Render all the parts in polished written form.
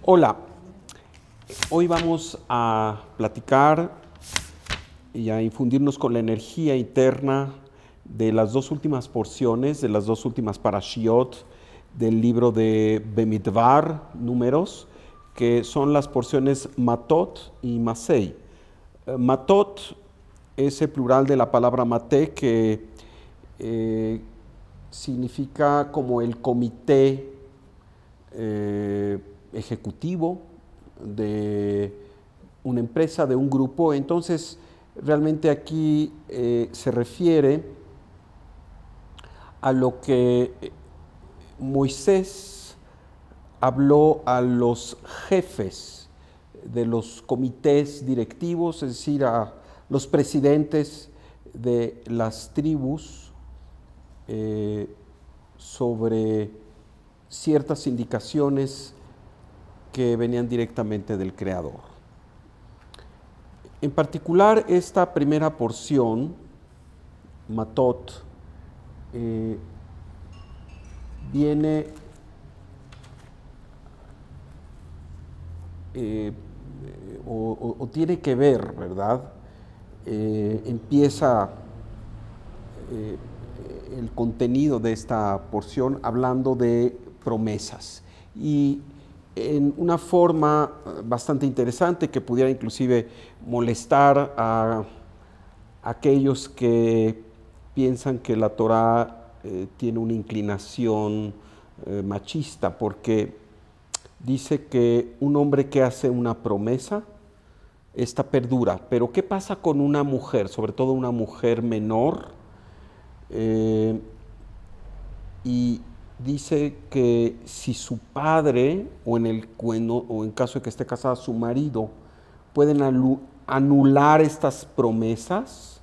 Hola, hoy vamos a platicar y a infundirnos con la energía interna de las dos últimas porciones, de las dos últimas parashiot del libro de Bemidbar, Números, que son las porciones Matot y Masei. Matot es el plural de la palabra Mate, que significa como el comité ejecutivo de una empresa, de un grupo. Entonces, realmente aquí se refiere a lo que Moisés habló a los jefes de los comités directivos, es decir, a los presidentes de las tribus, sobre ciertas indicaciones que venían directamente del Creador. En particular, esta primera porción, Matot, viene o tiene que ver, ¿verdad? Empieza el contenido de esta porción hablando de promesas y en una forma bastante interesante que pudiera inclusive molestar a aquellos que piensan que la Torá tiene una inclinación machista, porque dice que un hombre que hace una promesa, esta perdura. Pero ¿qué pasa con una mujer, sobre todo una mujer menor? Y dice que si su padre, o en caso de que esté casada, su marido, pueden anular estas promesas,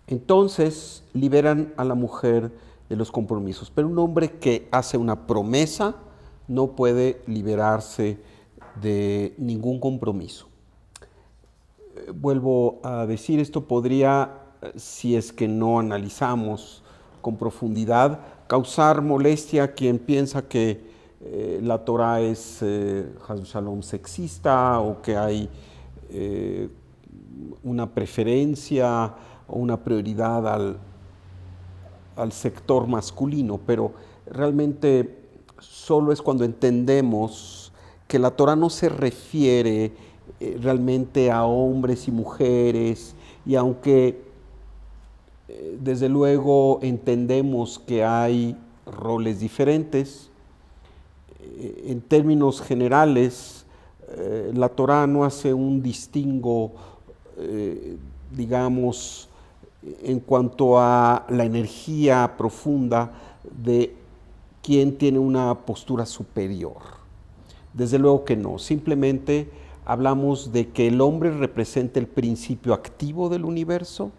entonces liberan a la mujer de los compromisos. Pero un hombre que hace una promesa no puede liberarse de ningún compromiso. Vuelvo a decir, esto podría, si es que no analizamos con profundidad, causar molestia a quien piensa que la Torá es Shalom sexista, o que hay una preferencia o una prioridad al sector masculino, pero realmente solo es cuando entendemos que la Torá no se refiere realmente a hombres y mujeres, y aunque desde luego entendemos que hay roles diferentes, en términos generales la Torá no hace un distingo, digamos, en cuanto a la energía profunda de quien tiene una postura superior. Desde luego que no, simplemente hablamos de que el hombre representa el principio activo del universo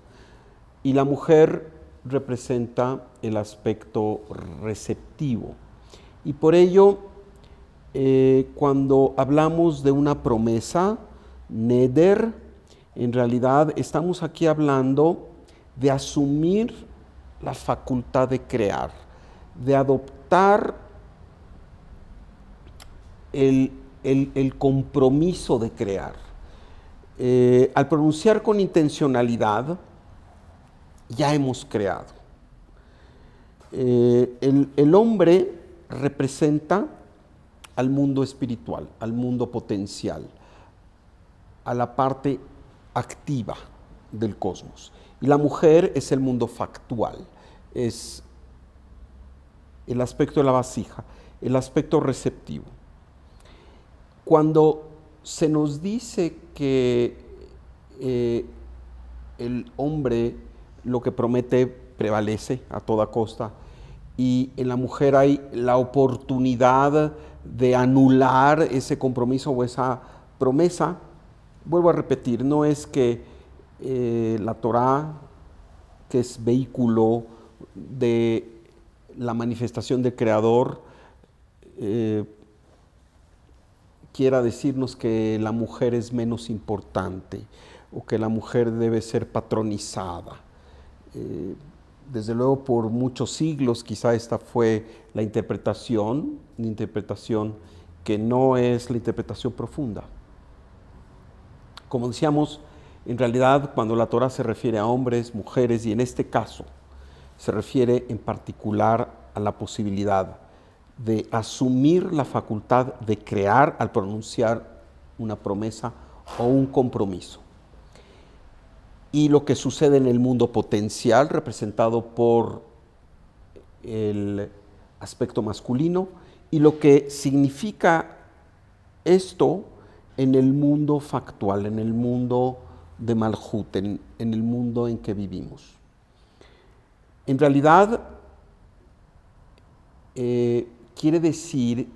y la mujer representa el aspecto receptivo. Y por ello, cuando hablamos de una promesa, neder, en realidad estamos aquí hablando de asumir la facultad de crear, de adoptar el compromiso de crear. Al pronunciar con intencionalidad, ya hemos creado. El hombre representa al mundo espiritual, al mundo potencial, a la parte activa del cosmos. Y la mujer es el mundo factual, es el aspecto de la vasija, el aspecto receptivo. Cuando se nos dice que el hombre lo que promete prevalece a toda costa, y en la mujer hay la oportunidad de anular ese compromiso o esa promesa, vuelvo a repetir, no es que la Torá, que es vehículo de la manifestación del Creador, quiera decirnos que la mujer es menos importante o que la mujer debe ser patronizada. desde luego por muchos siglos, quizá esta fue la interpretación, una interpretación que no es la interpretación profunda. Como decíamos, en realidad cuando la Torá se refiere a hombres, mujeres y en este caso se refiere en particular a la posibilidad de asumir la facultad de crear al pronunciar una promesa o un compromiso. Y lo que sucede en el mundo potencial, representado por el aspecto masculino, y lo que significa esto en el mundo factual, en el mundo de Malhut, en el mundo en que vivimos. En realidad, quiere decir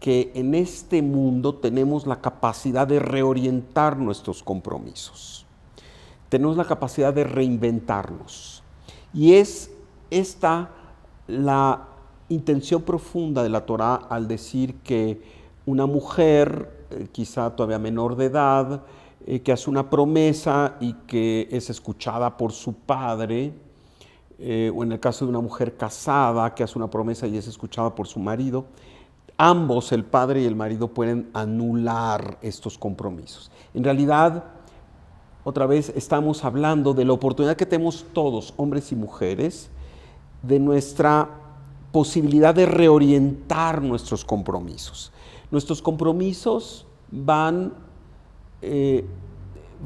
que en este mundo tenemos la capacidad de reorientar nuestros compromisos. Tenemos la capacidad de reinventarnos. Y es esta la intención profunda de la Torá al decir que una mujer, quizá todavía menor de edad, que hace una promesa y que es escuchada por su padre, o en el caso de una mujer casada que hace una promesa y es escuchada por su marido, ambos, el padre y el marido, pueden anular estos compromisos. En realidad, otra vez estamos hablando de la oportunidad que tenemos todos, hombres y mujeres, de nuestra posibilidad de reorientar nuestros compromisos. Nuestros compromisos van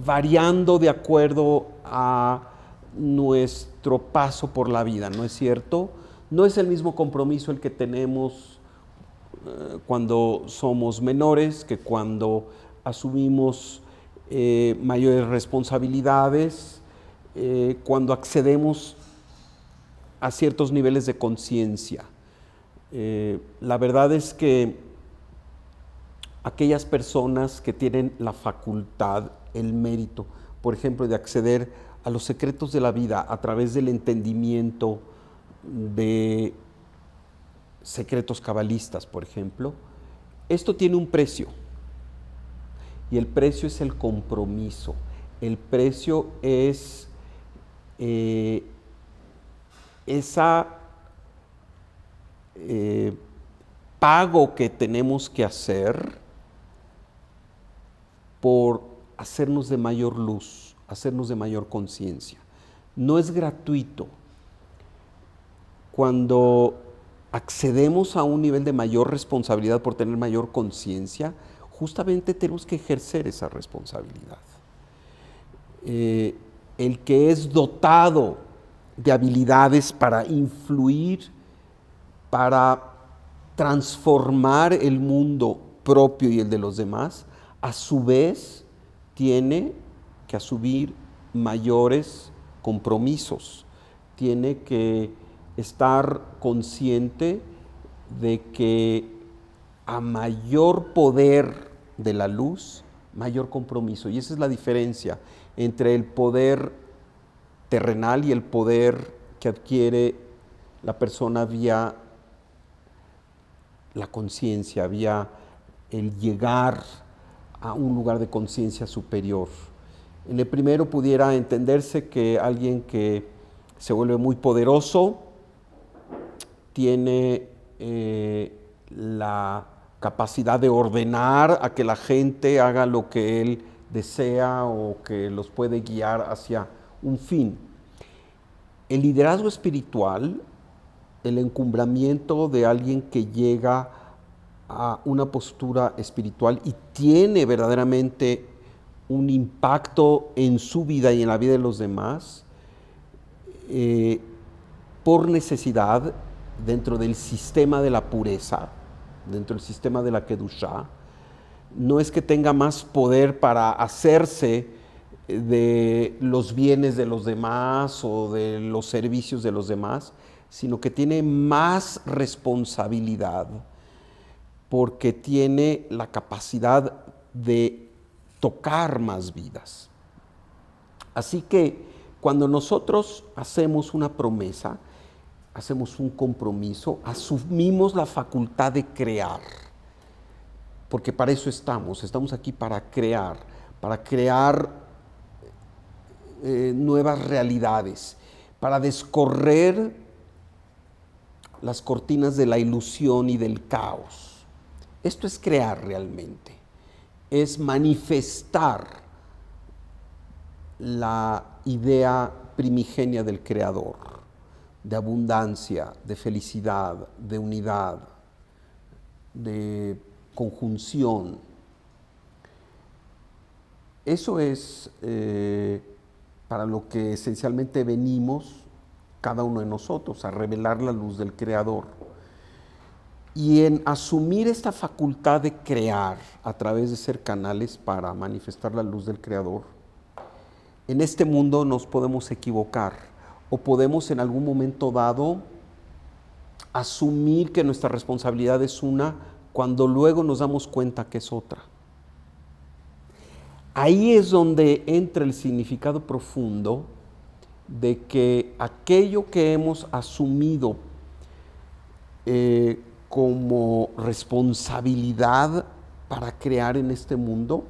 variando de acuerdo a nuestro paso por la vida, ¿no es cierto? No es el mismo compromiso el que tenemos cuando somos menores que cuando asumimos mayores responsabilidades, cuando accedemos a ciertos niveles de conciencia. La verdad es que aquellas personas que tienen la facultad, el mérito, por ejemplo, de acceder a los secretos de la vida a través del entendimiento de secretos cabalistas, por ejemplo, esto tiene un precio. Y el precio es el compromiso. El precio es esa pago que tenemos que hacer por hacernos de mayor luz, hacernos de mayor conciencia. No es gratuito. Cuando accedemos a un nivel de mayor responsabilidad por tener mayor conciencia, justamente tenemos que ejercer esa responsabilidad. El que es dotado de habilidades para influir, para transformar el mundo propio y el de los demás, a su vez tiene que asumir mayores compromisos, tiene que estar consciente de que a mayor poder de la luz, mayor compromiso. Y esa es la diferencia entre el poder terrenal y el poder que adquiere la persona vía la conciencia, vía el llegar a un lugar de conciencia superior. En el primero pudiera entenderse que alguien que se vuelve muy poderoso tiene la capacidad de ordenar a que la gente haga lo que él desea o que los puede guiar hacia un fin. El liderazgo espiritual, el encumbramiento de alguien que llega a una postura espiritual y tiene verdaderamente un impacto en su vida y en la vida de los demás, por necesidad, dentro del sistema de la pureza, dentro del sistema de la Kedushá, no es que tenga más poder para hacerse de los bienes de los demás o de los servicios de los demás, sino que tiene más responsabilidad porque tiene la capacidad de tocar más vidas. Así que cuando nosotros hacemos una promesa, hacemos un compromiso, asumimos la facultad de crear, porque para eso estamos aquí para crear nuevas realidades, para descorrer las cortinas de la ilusión y del caos. Esto es crear realmente, es manifestar la idea primigenia del Creador, de abundancia, de felicidad, de unidad, de conjunción. Eso es para lo que esencialmente venimos cada uno de nosotros, a revelar la luz del Creador. Y en asumir esta facultad de crear a través de ser canales para manifestar la luz del Creador, en este mundo nos podemos equivocar o podemos en algún momento dado asumir que nuestra responsabilidad es una cuando luego nos damos cuenta que es otra. Ahí es donde entra el significado profundo de que aquello que hemos asumido como responsabilidad para crear en este mundo,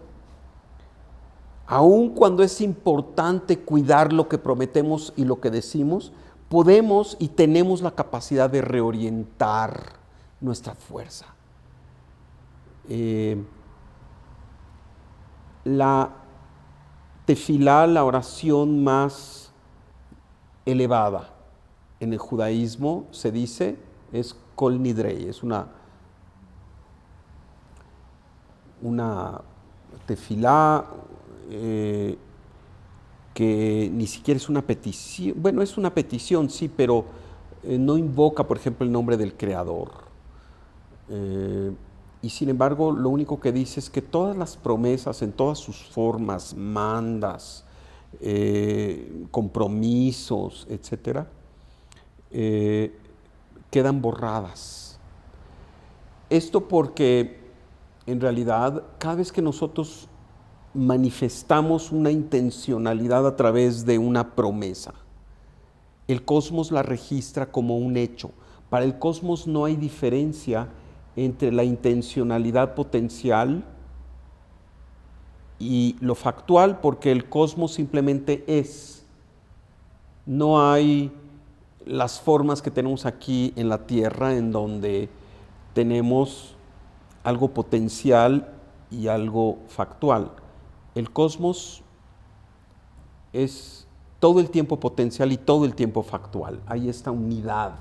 aun cuando es importante cuidar lo que prometemos y lo que decimos, podemos y tenemos la capacidad de reorientar nuestra fuerza. La tefilá, la oración más elevada en el judaísmo, se dice, es Kol Nidrei, es una tefilá que ni siquiera es una petición, bueno, es una petición, sí, pero no invoca, por ejemplo, el nombre del Creador. Y sin embargo, lo único que dice es que todas las promesas, en todas sus formas, mandas, compromisos, etcétera, quedan borradas. Esto porque, en realidad, cada vez que nosotros manifestamos una intencionalidad a través de una promesa, el cosmos la registra como un hecho. Para el cosmos no hay diferencia entre la intencionalidad potencial y lo factual, porque el cosmos simplemente es. No hay las formas que tenemos aquí en la Tierra, en donde tenemos algo potencial y algo factual. El cosmos es todo el tiempo potencial y todo el tiempo factual. Hay esta unidad.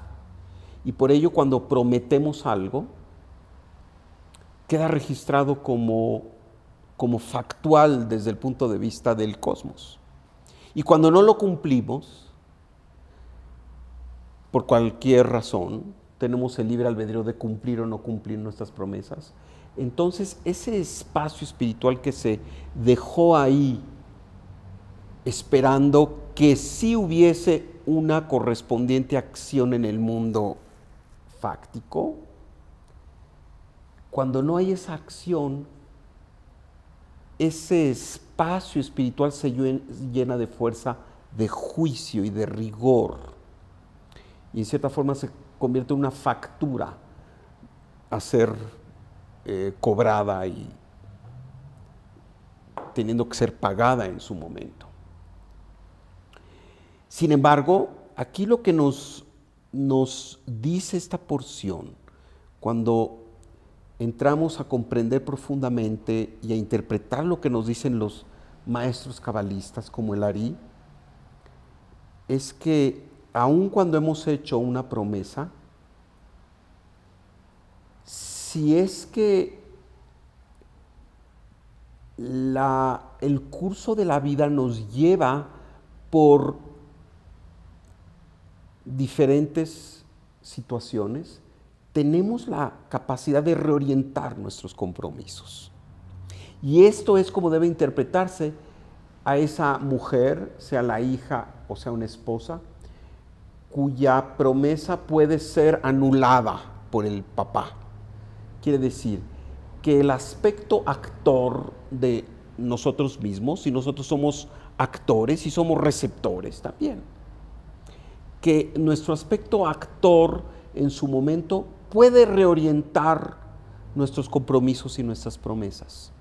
Y por ello, cuando prometemos algo, queda registrado como factual desde el punto de vista del cosmos. Y cuando no lo cumplimos, por cualquier razón, tenemos el libre albedrío de cumplir o no cumplir nuestras promesas. Entonces, ese espacio espiritual que se dejó ahí, esperando que sí hubiese una correspondiente acción en el mundo fáctico, cuando no hay esa acción, ese espacio espiritual se llena de fuerza de juicio y de rigor. Y en cierta forma se convierte en una factura a ser cobrada y teniendo que ser pagada en su momento. Sin embargo, aquí lo que nos dice esta porción, cuando entramos a comprender profundamente y a interpretar lo que nos dicen los maestros cabalistas como el Ari, es que aun cuando hemos hecho una promesa, si es que el curso de la vida nos lleva por diferentes situaciones, tenemos la capacidad de reorientar nuestros compromisos. Y esto es como debe interpretarse a esa mujer, sea la hija o sea una esposa, cuya promesa puede ser anulada por el papá. Quiere decir que el aspecto actor de nosotros mismos, si nosotros somos actores y somos receptores también, que nuestro aspecto actor en su momento puede reorientar nuestros compromisos y nuestras promesas.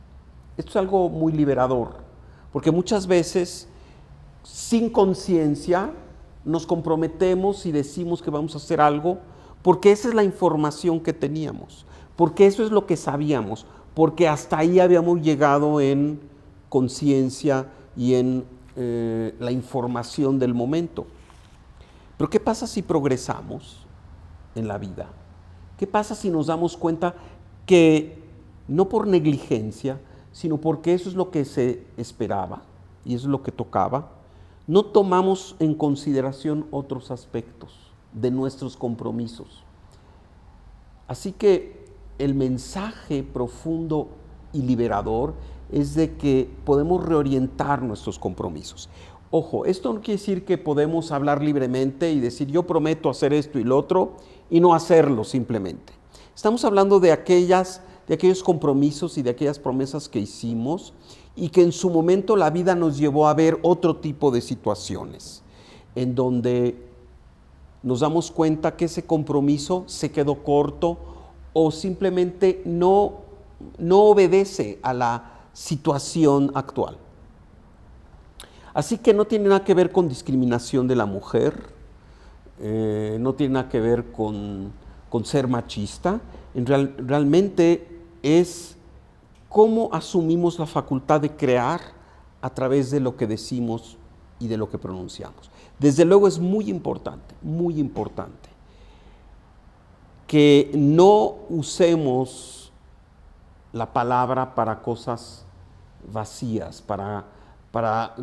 Esto es algo muy liberador, porque muchas veces, sin conciencia, nos comprometemos y decimos que vamos a hacer algo porque esa es la información que teníamos, porque eso es lo que sabíamos, porque hasta ahí habíamos llegado en conciencia y en la información del momento. Pero ¿qué pasa si progresamos en la vida? ¿Qué pasa si nos damos cuenta que no por negligencia, sino porque eso es lo que se esperaba y eso es lo que tocaba, no tomamos en consideración otros aspectos de nuestros compromisos? Así que el mensaje profundo y liberador es de que podemos reorientar nuestros compromisos. Ojo, esto no quiere decir que podemos hablar libremente y decir yo prometo hacer esto y lo otro y no hacerlo simplemente. Estamos hablando de aquellos compromisos y de aquellas promesas que hicimos y que en su momento la vida nos llevó a ver otro tipo de situaciones en donde nos damos cuenta que ese compromiso se quedó corto o simplemente no obedece a la situación actual. Así que no tiene nada que ver con discriminación de la mujer, no tiene nada que ver con ser machista, realmente es cómo asumimos la facultad de crear a través de lo que decimos y de lo que pronunciamos. Desde luego es muy importante que no usemos la palabra para cosas vacías, para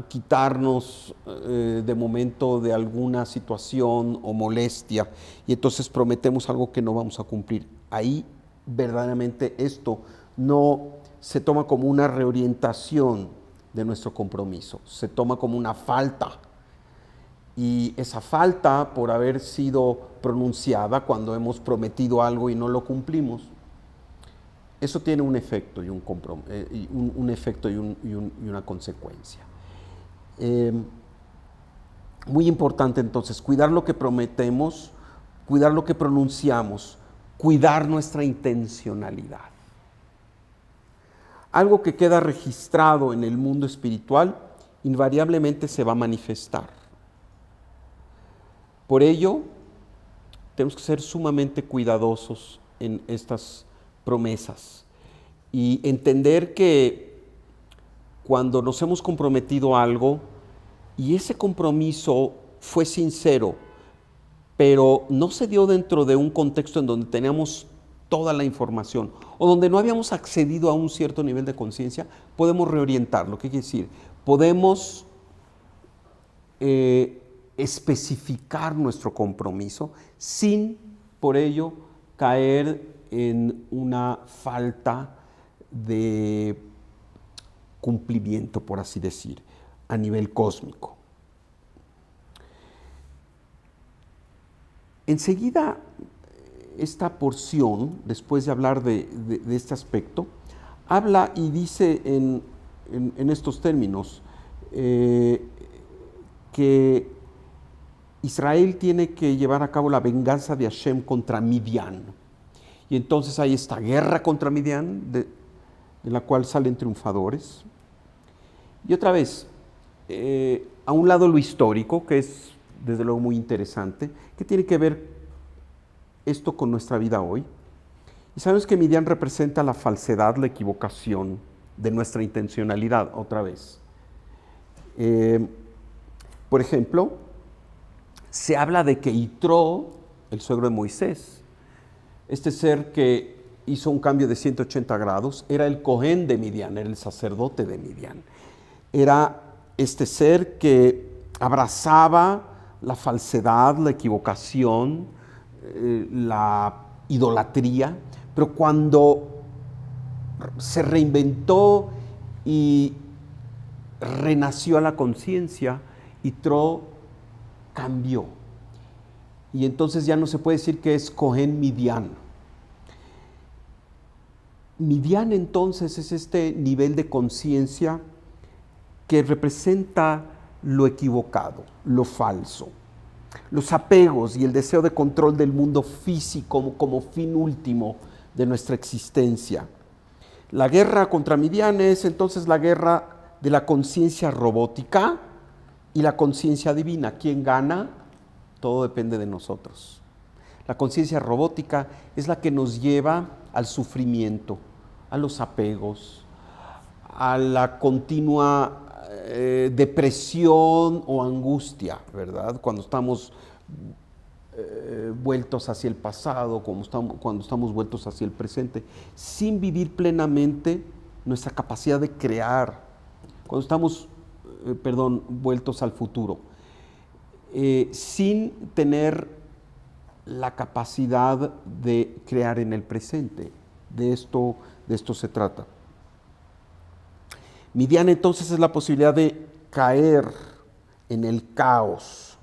quitarnos de momento de alguna situación o molestia y entonces prometemos algo que no vamos a cumplir. Ahí verdaderamente esto no se toma como una reorientación de nuestro compromiso, se toma como una falta. Y esa falta por haber sido pronunciada cuando hemos prometido algo y no lo cumplimos, eso tiene un efecto y una consecuencia. Muy importante entonces, cuidar lo que prometemos, cuidar lo que pronunciamos, cuidar nuestra intencionalidad. Algo que queda registrado en el mundo espiritual invariablemente se va a manifestar. Por ello, tenemos que ser sumamente cuidadosos en estas promesas y entender que cuando nos hemos comprometido a algo y ese compromiso fue sincero, pero no se dio dentro de un contexto en donde teníamos toda la información o donde no habíamos accedido a un cierto nivel de conciencia, podemos reorientarlo. ¿Qué quiere decir? Podemos especificar nuestro compromiso sin por ello caer en una falta de cumplimiento, por así decir, a nivel cósmico. Enseguida, esta porción, después de hablar de este aspecto, habla y dice en estos términos que Israel tiene que llevar a cabo la venganza de Hashem contra Midian. Y entonces hay esta guerra contra Midian, de la cual salen triunfadores. Y otra vez, a un lado lo histórico, que es desde luego muy interesante, que tiene que ver esto con nuestra vida hoy. Y sabemos que Midian representa la falsedad, la equivocación de nuestra intencionalidad, otra vez. Por ejemplo, se habla de que Yitro, el suegro de Moisés, este ser que hizo un cambio de 180 grados, era el Cohen de Midian, era el sacerdote de Midian. Era este ser que abrazaba la falsedad, la equivocación, la idolatría, pero cuando se reinventó y renació a la conciencia, Yitro cambió. Y entonces ya no se puede decir que es Cohen Midian. Midian entonces es este nivel de conciencia que representa lo equivocado, lo falso, los apegos y el deseo de control del mundo físico como fin último de nuestra existencia. La guerra contra Midian es entonces la guerra de la conciencia robótica y la conciencia divina. ¿Quién gana? todo depende de nosotros. La conciencia robótica es la que nos lleva al sufrimiento, a los apegos, a la continua depresión o angustia, ¿verdad? Cuando estamos vueltos hacia el pasado, cuando estamos vueltos hacia el presente, sin vivir plenamente nuestra capacidad de crear, cuando estamos, vueltos al futuro, sin tener la capacidad de crear en el presente. De esto se trata. Midian entonces es la posibilidad de caer en el caos,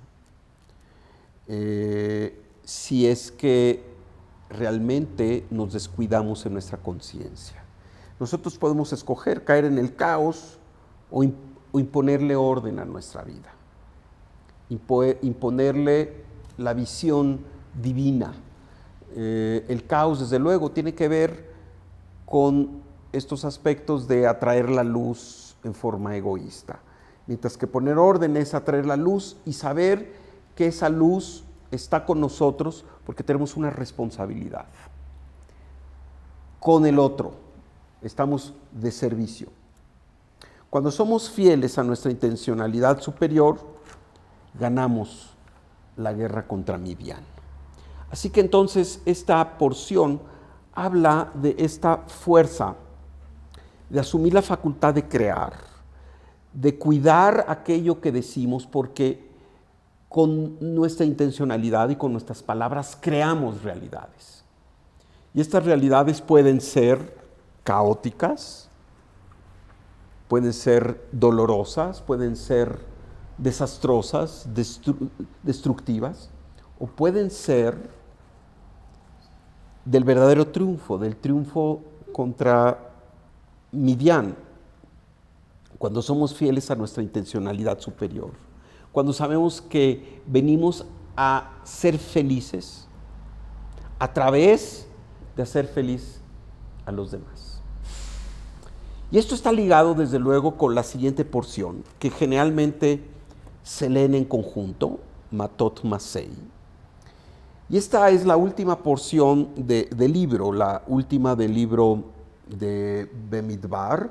si es que realmente nos descuidamos en nuestra conciencia. Nosotros podemos escoger caer en el caos o imponerle orden a nuestra vida, imponerle la visión divina. El caos, desde luego, tiene que ver con estos aspectos de atraer la luz en forma egoísta, mientras que poner orden es atraer la luz y saber que esa luz está con nosotros porque tenemos una responsabilidad con el otro, estamos de servicio. Cuando somos fieles a nuestra intencionalidad superior, ganamos la guerra contra Midian. Así que entonces esta porción habla de esta fuerza, de asumir la facultad de crear, de cuidar aquello que decimos, porque con nuestra intencionalidad y con nuestras palabras creamos realidades. Y estas realidades pueden ser caóticas, pueden ser dolorosas, pueden ser desastrosas, destructivas, o pueden ser del verdadero triunfo, del triunfo contra Midian, cuando somos fieles a nuestra intencionalidad superior, cuando sabemos que venimos a ser felices a través de hacer feliz a los demás. Y esto está ligado desde luego con la siguiente porción, que generalmente se leen en conjunto, Matot Masei. Y esta es la última porción del libro, la última del libro de Bemidbar,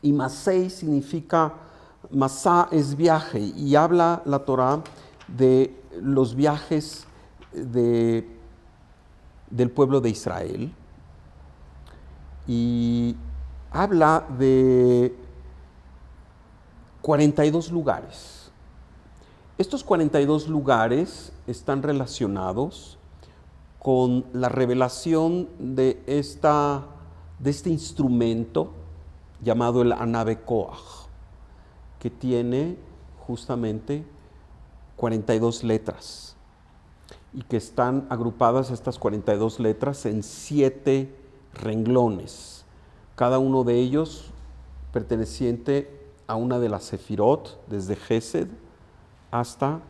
y Masei significa, Masá es viaje, y habla la Torá de los viajes del pueblo de Israel, y habla de 42 lugares. Estos 42 lugares están relacionados con la revelación de este instrumento llamado el Anabe Koach, que tiene justamente 42 letras y que están agrupadas estas 42 letras en 7 renglones, cada uno de ellos perteneciente a una de las sefirot, desde Gesed hasta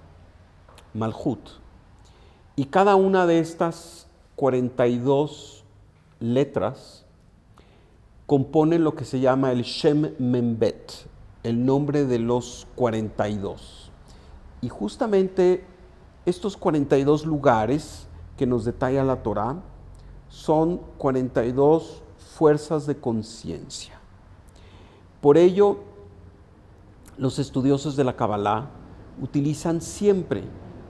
Malhut. Y cada una de estas 42 letras compone lo que se llama el Shem Membet, el nombre de los 42. Y justamente estos 42 lugares que nos detalla la Torá son 42 fuerzas de conciencia. Por ello, los estudiosos de la Kabbalah utilizan siempre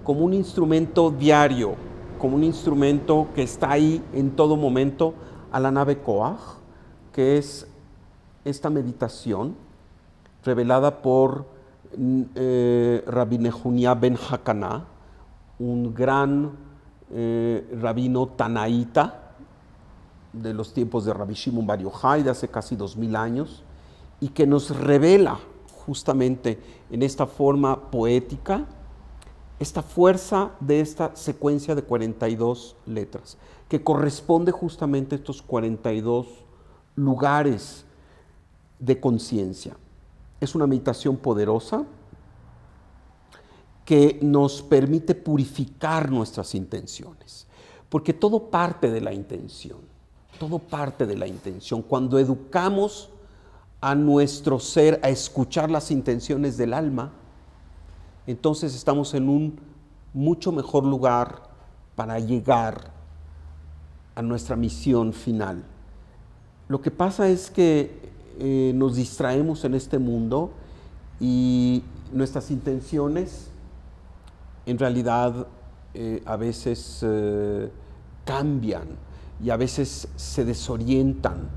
como un instrumento diario, como un instrumento que está ahí en todo momento, a la Anabe Koach, que es esta meditación revelada por Rabbi Nehunia ben Hakana, un gran rabino tanaíta de los tiempos de Rabbi Shimon Bar Yochai, de hace casi 2000 años, y que nos revela justamente en esta forma poética esta fuerza de esta secuencia de 42 letras, que corresponde justamente a estos 42 lugares de conciencia. Es una meditación poderosa que nos permite purificar nuestras intenciones, porque todo parte de la intención, todo parte de la intención. Cuando educamos a nuestro ser a escuchar las intenciones del alma, entonces estamos en un mucho mejor lugar para llegar a nuestra misión final. Lo que pasa es que nos distraemos en este mundo y nuestras intenciones en realidad a veces cambian y a veces se desorientan,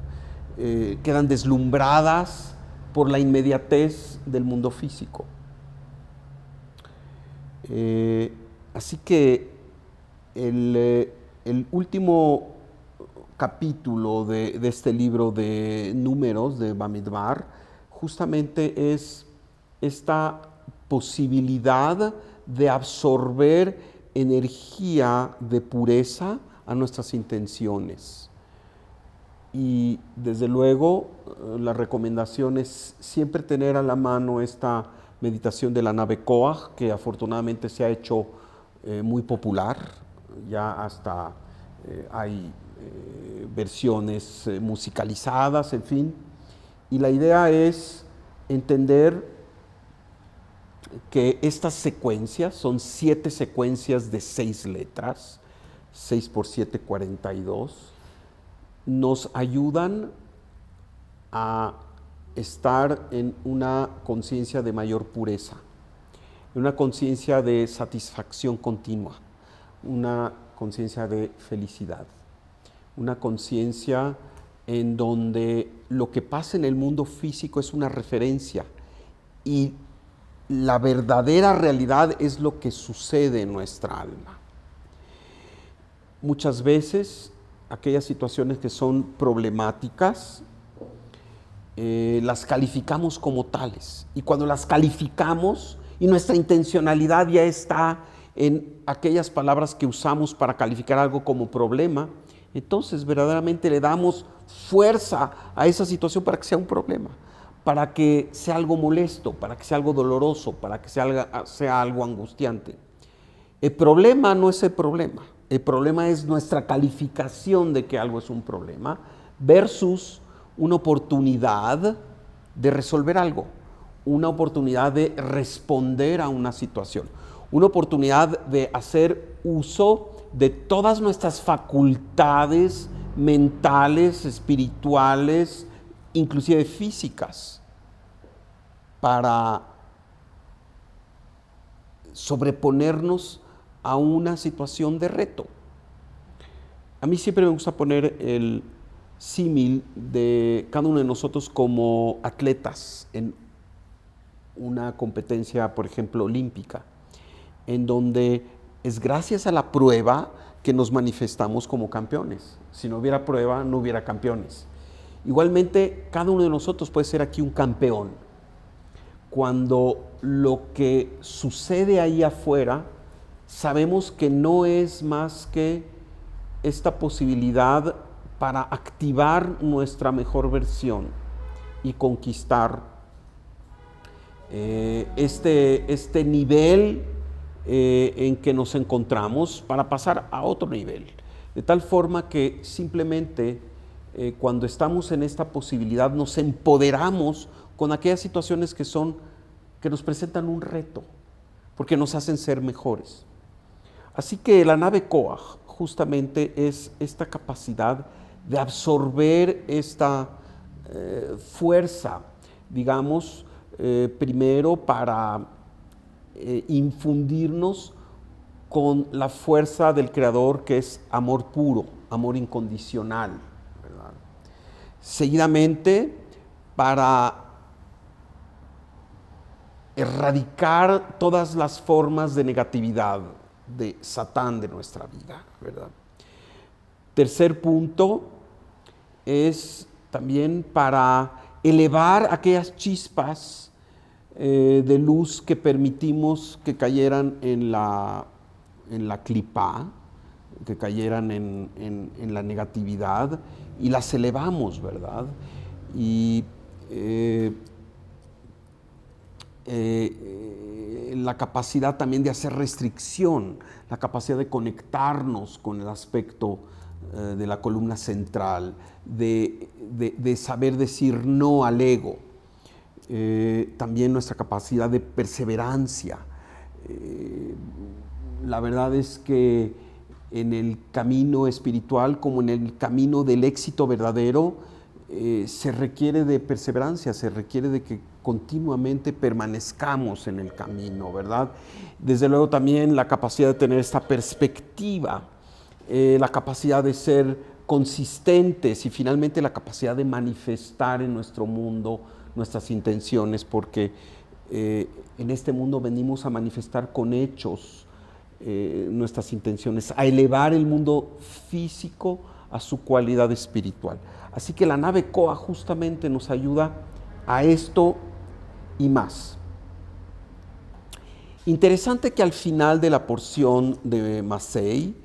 quedan deslumbradas por la inmediatez del mundo físico. Así que el último capítulo de este libro de Números de Bamidbar justamente es esta posibilidad de absorber energía de pureza a nuestras intenciones. Y desde luego la recomendación es siempre tener a la mano esta meditación de la nave Koach, que afortunadamente se ha hecho muy popular, ya hasta hay versiones musicalizadas, en fin. Y la idea es entender que estas secuencias son 7 secuencias de 6 letras, 6 por 7, 42, nos ayudan a estar en una conciencia de mayor pureza, en una conciencia de satisfacción continua, una conciencia de felicidad, una conciencia en donde lo que pasa en el mundo físico es una referencia y la verdadera realidad es lo que sucede en nuestra alma. Muchas veces aquellas situaciones que son problemáticas las calificamos como tales, y cuando las calificamos y nuestra intencionalidad ya está en aquellas palabras que usamos para calificar algo como problema, entonces verdaderamente le damos fuerza a esa situación para que sea un problema, para que sea algo molesto, para que sea algo doloroso, para que sea algo angustiante. El problema no es el problema es nuestra calificación de que algo es un problema versus una oportunidad de resolver algo, una oportunidad de responder a una situación, una oportunidad de hacer uso de todas nuestras facultades mentales, espirituales, inclusive físicas, para sobreponernos a una situación de reto. A mí siempre me gusta poner el símil de cada uno de nosotros como atletas en una competencia, por ejemplo, olímpica, en donde es gracias a la prueba que nos manifestamos como campeones. Si no hubiera prueba, no hubiera campeones. Igualmente, cada uno de nosotros puede ser aquí un campeón cuando lo que sucede ahí afuera sabemos que no es más que esta posibilidad para activar nuestra mejor versión y conquistar este nivel en que nos encontramos para pasar a otro nivel. De tal forma que simplemente cuando estamos en esta posibilidad nos empoderamos con aquellas situaciones que nos presentan un reto, porque nos hacen ser mejores. Así que la nave Koach justamente es esta capacidad de absorber esta fuerza, digamos, primero para infundirnos con la fuerza del Creador, que es amor puro, amor incondicional, ¿verdad? Seguidamente, para erradicar todas las formas de negatividad de Satán de nuestra vida, ¿verdad? Tercer punto es también para elevar aquellas chispas de luz que permitimos que cayeran en la clipá, que cayeran en la negatividad, y las elevamos, ¿verdad? Y la capacidad también de hacer restricción, la capacidad de conectarnos con el aspecto de la columna central, de saber decir no al ego, también nuestra capacidad de perseverancia, la verdad es que en el camino espiritual, como en el camino del éxito verdadero, se requiere de perseverancia, se requiere de que continuamente permanezcamos en el camino, ¿verdad? Desde luego también la capacidad de tener esta perspectiva, la capacidad de ser consistentes y finalmente la capacidad de manifestar en nuestro mundo nuestras intenciones, porque en este mundo venimos a manifestar con hechos nuestras intenciones, a elevar el mundo físico a su cualidad espiritual. Así que la nave Koa justamente nos ayuda a esto y más. Interesante que al final de la porción de Masei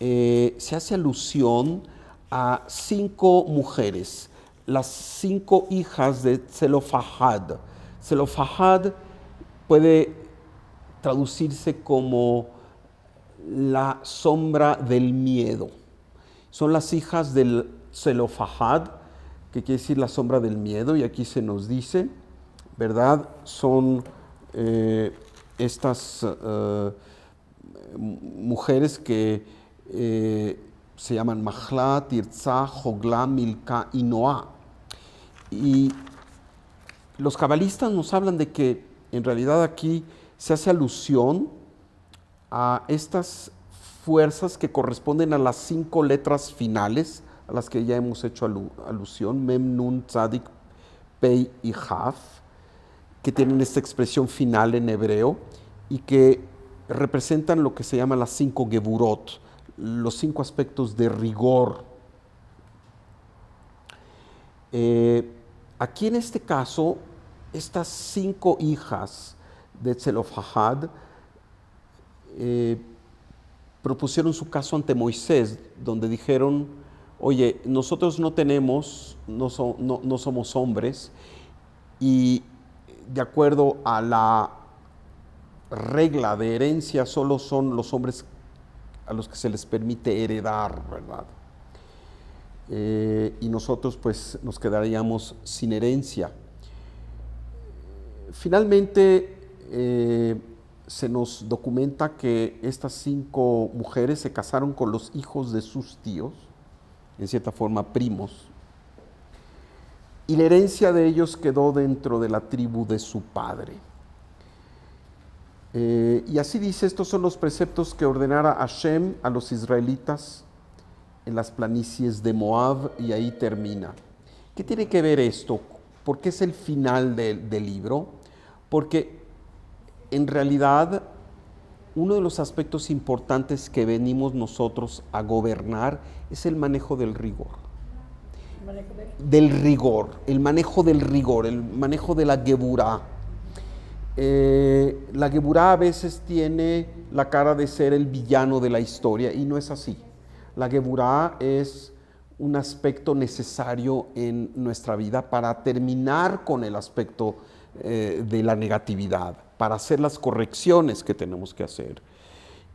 se hace alusión a 5 mujeres, las 5 hijas de Zelofahad. Zelofahad puede traducirse como la sombra del miedo. Son las hijas del Zelofahad, que quiere decir la sombra del miedo, y aquí se nos dice, ¿verdad? Son estas mujeres que se llaman Mahla, Tirzah, Jogla, Milka y Noah. Y los cabalistas nos hablan de que en realidad aquí se hace alusión a estas fuerzas que corresponden a las 5 letras finales a las que ya hemos hecho alusión, Mem, Nun, Tzadik, Pei y Haf, que tienen esta expresión final en hebreo y que representan lo que se llama las 5 Geburot, los 5 aspectos de rigor. Aquí en este caso, estas 5 hijas de Zelofahad propusieron su caso ante Moisés, donde dijeron, oye, nosotros no somos hombres, y de acuerdo a la regla de herencia, solo son los hombres a los que se les permite heredar, ¿verdad? Y nosotros pues nos quedaríamos sin herencia. Finalmente, se nos documenta que estas 5 mujeres se casaron con los hijos de sus tíos, en cierta forma primos, y la herencia de ellos quedó dentro de la tribu de su padre. Y así dice, estos son los preceptos que ordenara Hashem a los israelitas en las planicies de Moab, y ahí termina. ¿Qué tiene que ver esto? ¿Por qué es el final del libro? Porque en realidad, uno de los aspectos importantes que venimos nosotros a gobernar es el manejo del rigor. El manejo de la Geburá. La Geburá a veces tiene la cara de ser el villano de la historia y no es así. La Geburá es un aspecto necesario en nuestra vida para terminar con el aspecto de la negatividad, para hacer las correcciones que tenemos que hacer.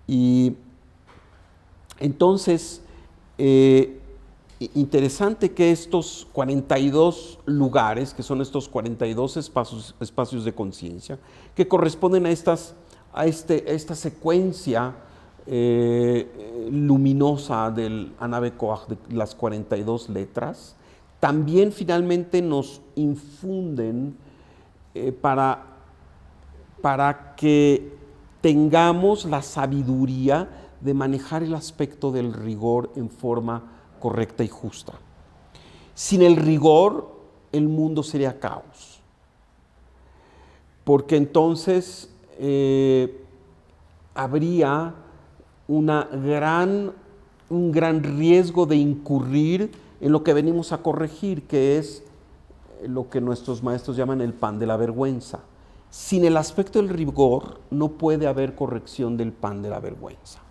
Y entonces, interesante que estos 42 lugares, que son estos 42 espacios de conciencia, que corresponden a esta secuencia luminosa del Anabe Koach, de las 42 letras, también finalmente nos infunden para que tengamos la sabiduría de manejar el aspecto del rigor en forma correcta y justa. Sin el rigor, el mundo sería caos, porque entonces habría un gran riesgo de incurrir en lo que venimos a corregir, que es lo que nuestros maestros llaman el pan de la vergüenza. Sin el aspecto del rigor no puede haber corrección del pan de la vergüenza.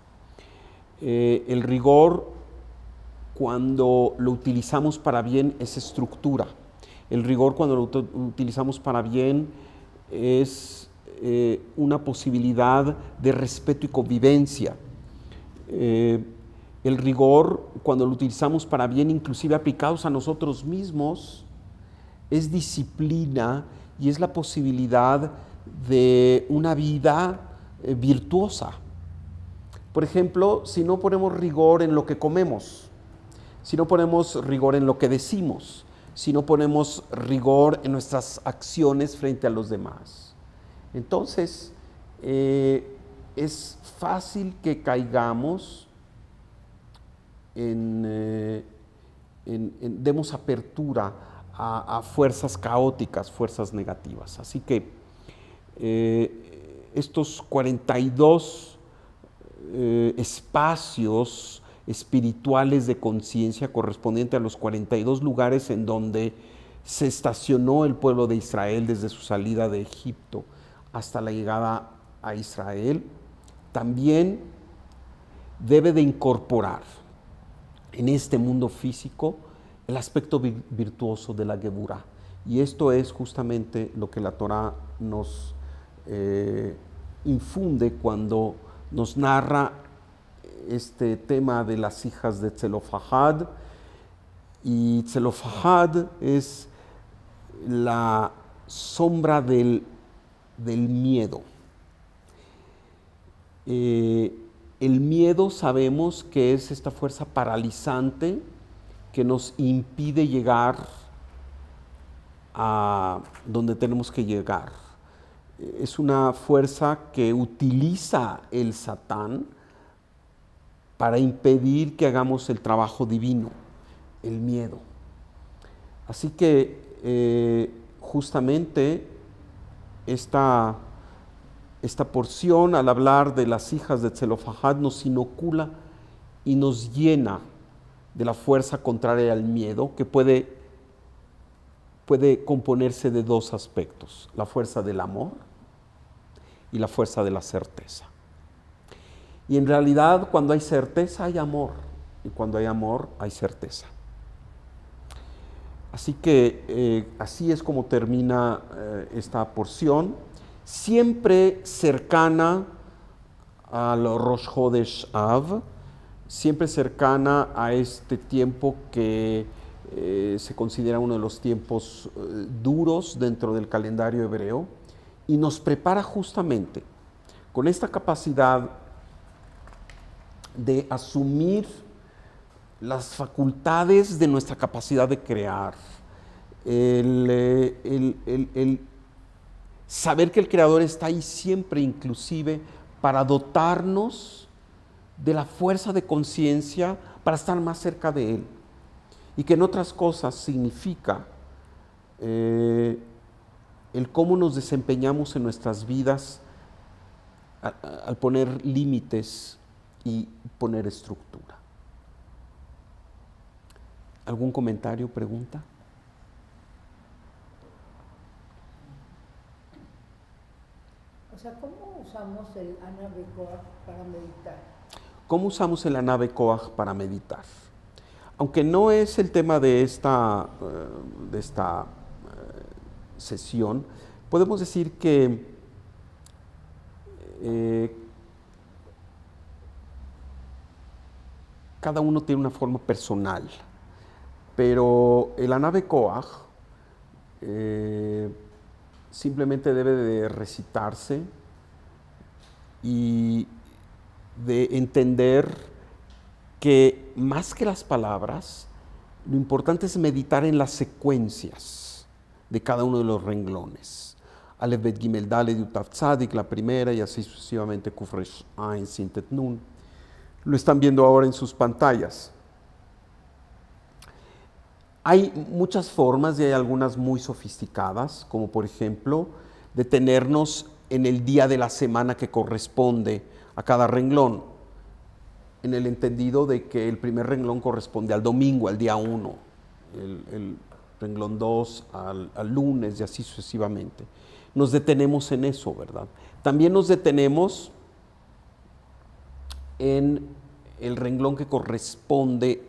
El rigor, cuando lo utilizamos para bien, es estructura. El rigor, cuando lo utilizamos para bien, es una posibilidad de respeto y convivencia. El rigor, cuando lo utilizamos para bien, inclusive aplicados a nosotros mismos, es disciplina y es la posibilidad de una vida virtuosa. Por ejemplo, si no ponemos rigor en lo que comemos, si no ponemos rigor en lo que decimos, si no ponemos rigor en nuestras acciones frente a los demás. Entonces, es fácil que caigamos demos apertura a fuerzas caóticas, fuerzas negativas. Así que estos 42 espacios espirituales de conciencia correspondientes a los 42 lugares en donde se estacionó el pueblo de Israel desde su salida de Egipto hasta la llegada a Israel, también debe de incorporar en este mundo físico el aspecto virtuoso de la Geburah. Y esto es justamente lo que la Torah nos infunde cuando nos narra este tema de las hijas de Tzelofahad. Y Tzelofahad es la sombra del miedo. El miedo sabemos que es esta fuerza paralizante que nos impide llegar a donde tenemos que llegar. Es una fuerza que utiliza el Satán para impedir que hagamos el trabajo divino, el miedo. Así que justamente esta porción, al hablar de las hijas de Tzelofahad, nos inocula y nos llena de la fuerza contraria al miedo, que puede componerse de dos aspectos: la fuerza del amor y la fuerza de la certeza. Y en realidad, cuando hay certeza hay amor, y cuando hay amor hay certeza. Así que así es como termina esta porción, siempre cercana al Rosh Chodesh Av, siempre cercana a este tiempo que se considera uno de los tiempos duros dentro del calendario hebreo, y nos prepara justamente con esta capacidad de asumir las facultades de nuestra capacidad de crear, el saber que el Creador está ahí siempre, inclusive para dotarnos de la fuerza de conciencia para estar más cerca de Él, y que en otras cosas significa el cómo nos desempeñamos en nuestras vidas al poner límites y poner estructura. ¿Algún comentario, pregunta? O sea, ¿cómo usamos el Anabe Koach para meditar? ¿Cómo usamos el Anabe Koach para meditar? Aunque no es el tema de esta sesión, podemos decir que cada uno tiene una forma personal, pero el Anabe Koach simplemente debe de recitarse y de entender que más que las palabras, lo importante es meditar en las secuencias de cada uno de los renglones. Aleph, Bet, Gimel, Daled, Yud, Tav, Tzadik, la primera, y así sucesivamente, Kuf, Resh, Ain, Sin, Tet, Nun. Lo están viendo ahora en sus pantallas. Hay muchas formas y hay algunas muy sofisticadas, como por ejemplo, detenernos en el día de la semana que corresponde a cada renglón, en el entendido de que el primer renglón corresponde al domingo, al día 1, el renglón 2 al lunes, y así sucesivamente. Nos detenemos en eso, ¿verdad? También nos detenemos en el renglón que corresponde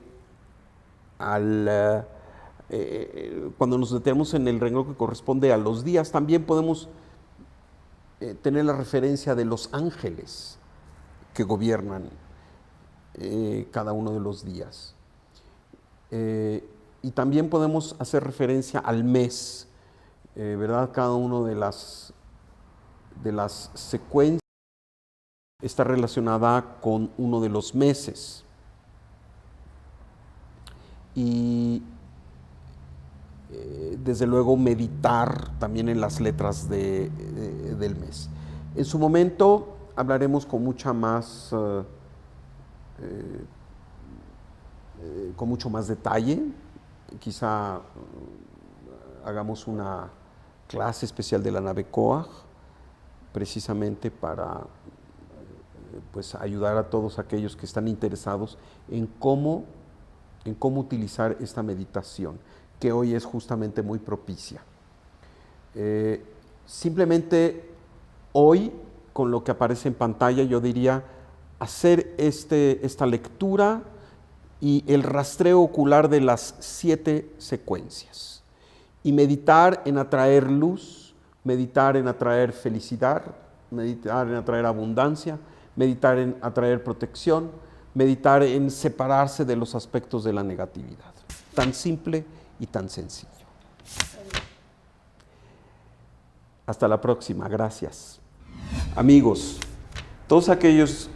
cuando nos detenemos en el renglón que corresponde a los días, también podemos tener la referencia de los ángeles que gobiernan cada uno de los días. Y también podemos hacer referencia al mes, ¿verdad? Cada uno de las secuencias está relacionada con uno de los meses. Y desde luego meditar también en las letras del mes. En su momento hablaremos con mucho más detalle. Quizá hagamos una clase especial de la nave Coag, precisamente para pues, ayudar a todos aquellos que están interesados en cómo utilizar esta meditación, que hoy es justamente muy propicia. Simplemente hoy, con lo que aparece en pantalla, yo diría hacer esta lectura y el rastreo ocular de las 7 secuencias y meditar en atraer luz, meditar en atraer felicidad, meditar en atraer abundancia, meditar en atraer protección, meditar en separarse de los aspectos de la negatividad. Tan simple y tan sencillo. Hasta la próxima, gracias. Amigos, todos aquellos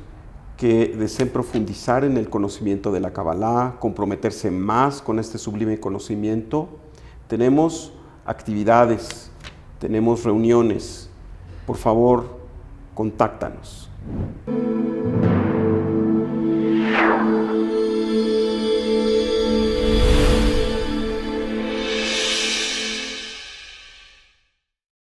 que deseen profundizar en el conocimiento de la Kabbalah, comprometerse más con este sublime conocimiento, tenemos actividades, tenemos reuniones. Por favor, contáctanos.